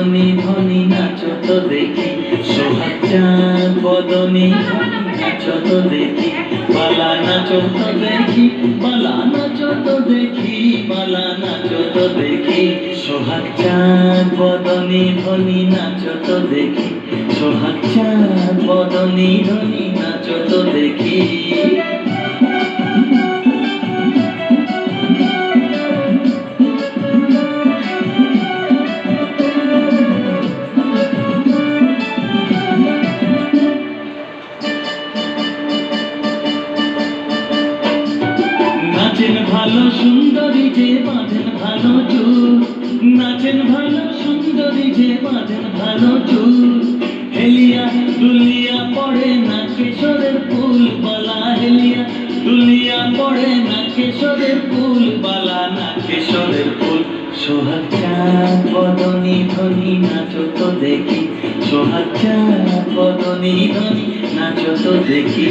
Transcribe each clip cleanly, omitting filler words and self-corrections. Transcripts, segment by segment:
বদনী ধ্বনি নাচো তো দেখি, সোহাগ চাঁদ বদনী ধ্বনি নাচো তো দেখি, বালা নাচো তো দেখি, বালা নাচো তো দেখি, বালা নাচো তো দেখি, সোহাগ চাঁদ বদনী ধ্বনি নাচো তো দেখি, সোহাগ চাঁদ বদনী ধ্বনি নাচো তো দেখি। নাচেন ভালো সুন্দরী যে বাঁধেন ভালো চুল, নাচেন ভালো সুন্দরী যে বাঁধেন ভালো চুল, হেলিয়া দুলিয়া পড়ে না কেশরের ফুল বালা, হেলিয়া দুলিয়া পড়ে না কেশরের ফুল বালা, না কেশরের ফুল। সোহাগ চাঁদ বদনী ধ্বনি নাচো তো দেখি, সোহাগ চাঁদ বদনী ধ্বনি নাচো তো দেখি।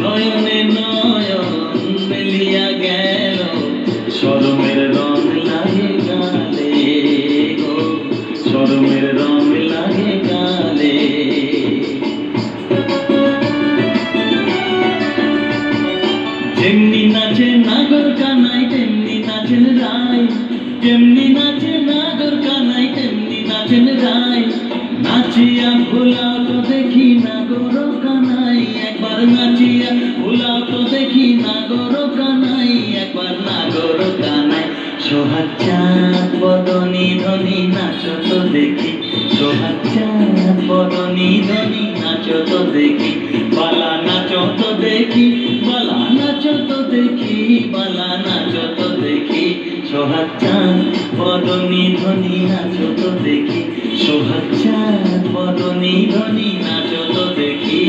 নয়নে নয়ন মেলিয়া গেল, শরমের রং লাগে গালে গো, শরমের রং লাগে গালে। যেমনি নাচে নাগর কানাই তেমনি নাচেন রায়, যেমনি নাচে নাগর কানাই তেমনি নাচেন রায়, নাচিয়া ভোলাও তো দেখি নাগর কানাই একবার, নাচিয়া ভোলাও তো দেখি নাগর কানাই একবার, নাগর কানাই। সোহাগ চাঁদ বদনী ধ্বনি নাচো তো দেখি, সোহাগ চাঁদ বদনী ধ্বনি নাচো তো দেখি, বালা নাচো তো দেখি, বালা নাচো তো দেখি, বালা নাচো তো দেখি, সোহাগ চাঁদ বদনী ধ্বনি নাচো তো দেখি, সোহাগ চাঁদ বদনী ধ্বনি নাচো তো দেখি।